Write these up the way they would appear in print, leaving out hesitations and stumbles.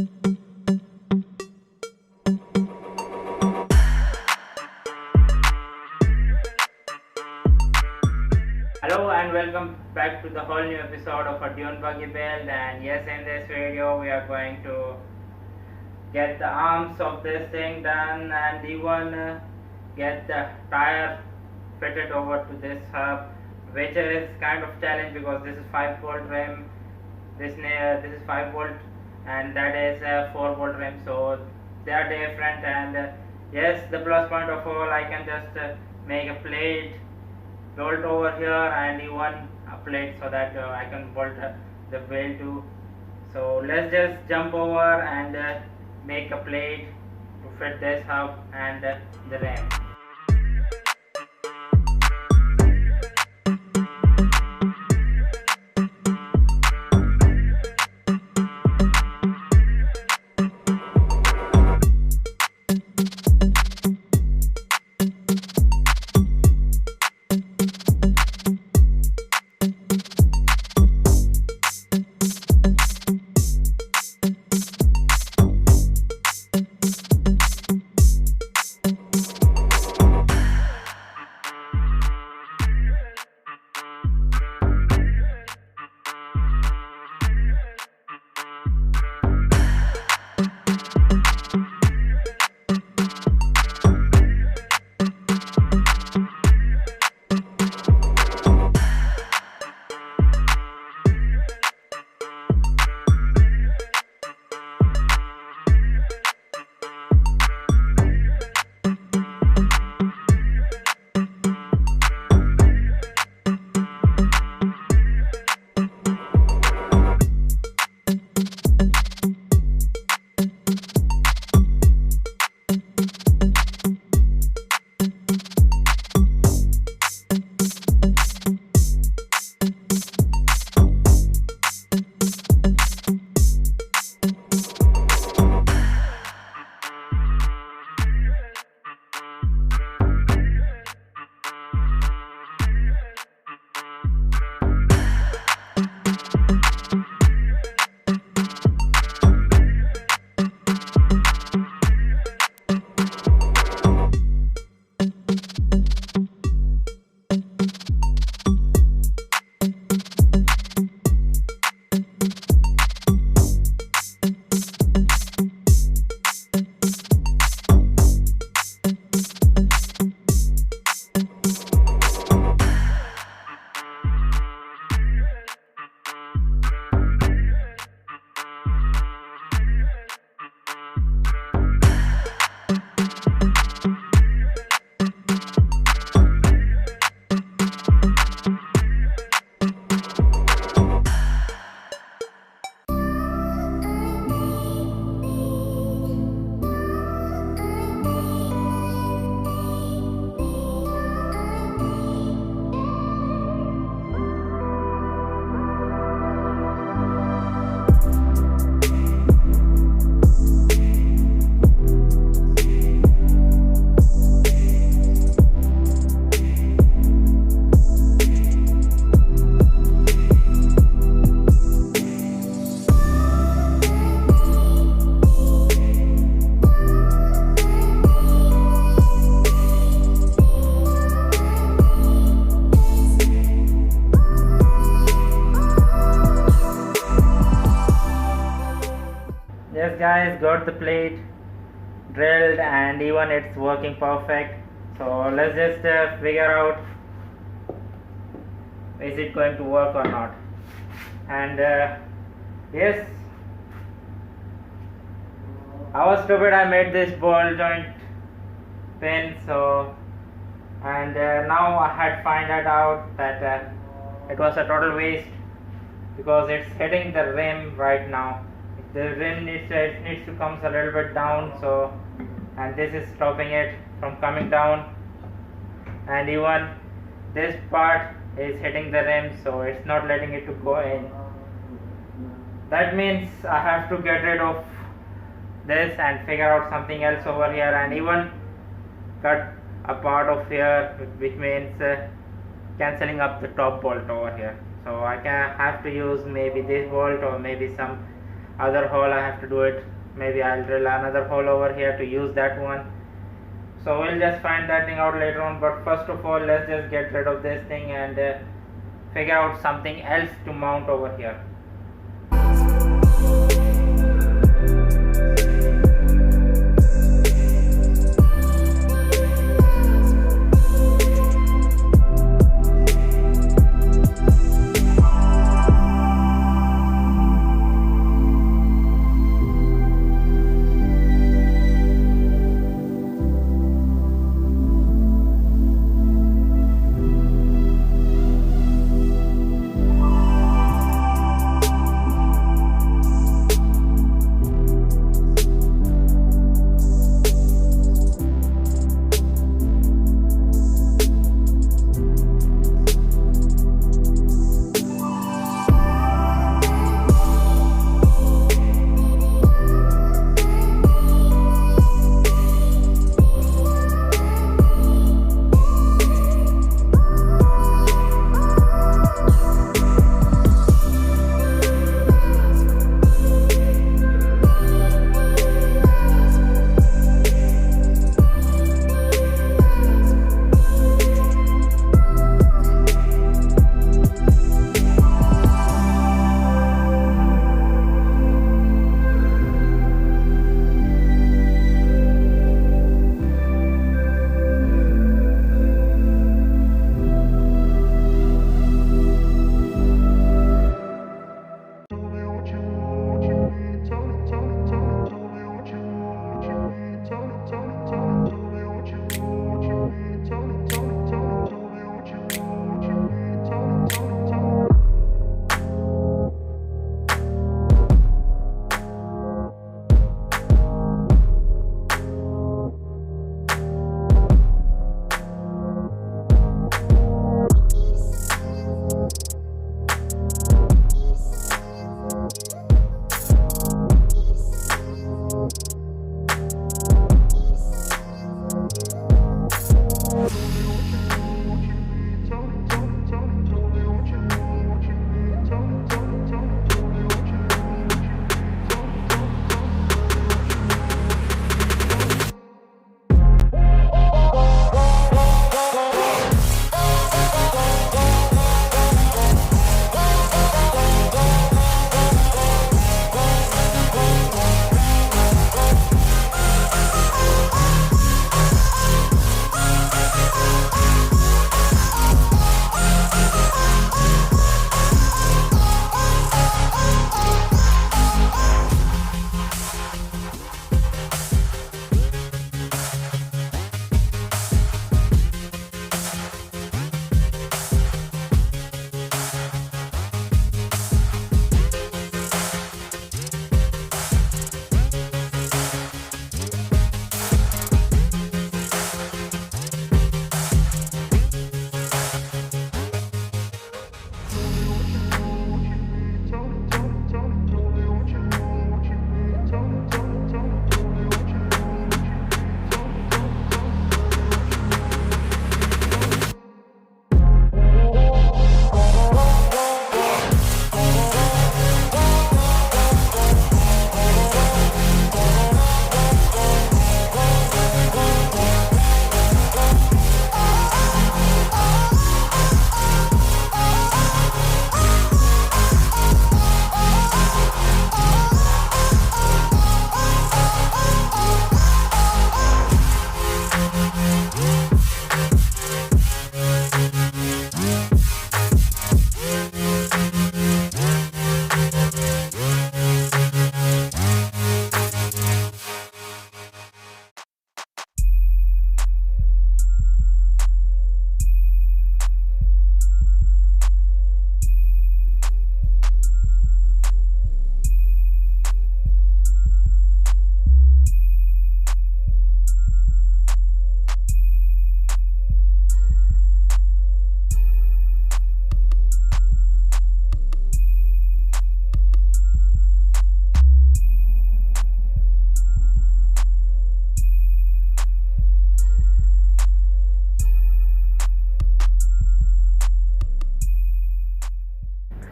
Hello and welcome back to the whole new episode of a buggy build. And yes, in this video we are going to get the arms of this thing done and even get the tire fitted over to this hub, which is kind of challenge because this is 5-volt rim, this is 5-volt and that is a 4-volt rim, so they are different. And yes, the plus point of all, I can just make a plate bolt over here and even a plate so that I can bolt the wheel too. So let's just jump over and make a plate to fit this hub and the rim. Yes guys, got the plate drilled and even it's working perfect. So let's just figure out is it going to work or not. And yes, I was stupid, I made this ball joint pin. So and now I had find out that it was a total waste because it's hitting the rim right now. The rim needs to come a little bit down, so and this is stopping it from coming down, and even this part is hitting the rim, so it's not letting it to go in. That means I have to get rid of this and figure out something else over here, and even cut a part of here, which means cancelling up the top bolt over here. So I can have to use maybe this bolt or maybe some other hole I have to do it. Maybe I'll drill another hole over here to use that one. So we'll just find that thing out later on, but first of all let's just get rid of this thing and figure out something else to mount over here.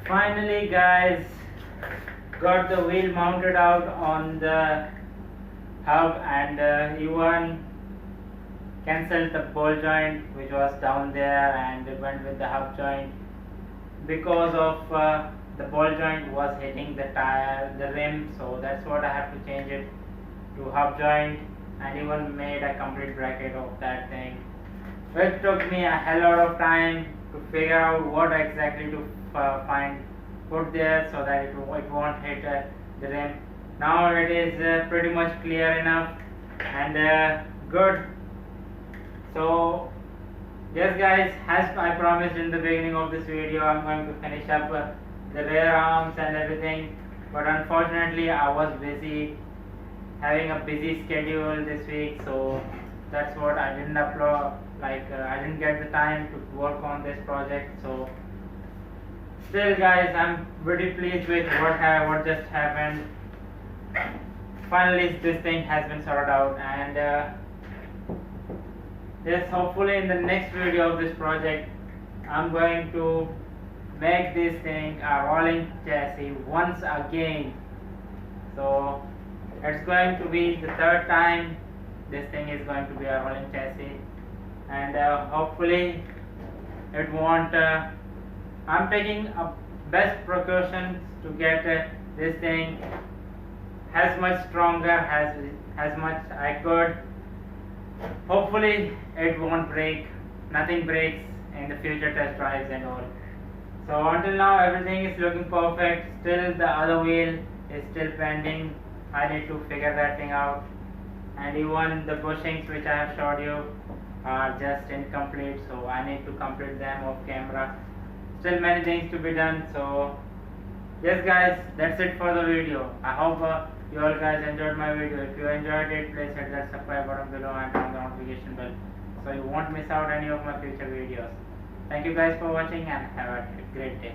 Finally guys, got the wheel mounted out on the hub, and even cancelled the ball joint which was down there and went with the hub joint, because of the ball joint was hitting the tire, the rim, so that's what I have to change it to hub joint, and even made a complete bracket of that thing. It took me a hell lot of time to figure out what exactly to find put there so that it won't hit the rim. Now it is pretty much clear enough and good. So yes guys, as I promised in the beginning of this video, I'm going to finish up the rear arms and everything, but unfortunately I was busy, having a busy schedule this week, so that's what I didn't upload, I didn't get the time to work on this project. So still guys, I'm pretty pleased with what just happened. Finally this thing has been sorted out, and yes, hopefully in the next video of this project I'm going to make this thing a rolling chassis once again. So it's going to be the third time this thing is going to be a rolling chassis, and hopefully it won't I'm taking best precautions to get this thing as much stronger as much I could. Hopefully it won't break, nothing breaks in the future test drives and all. So until now everything is looking perfect. Still the other wheel is still pending. I need to figure that thing out, and even the bushings which I have showed you are just incomplete, so I need to complete them off camera. Still many things to be done. So yes guys, that's it for the video. I hope you all guys enjoyed my video. If you enjoyed it, please hit that subscribe button below and turn the notification bell so you won't miss out any of my future videos. Thank you guys for watching and have a great day.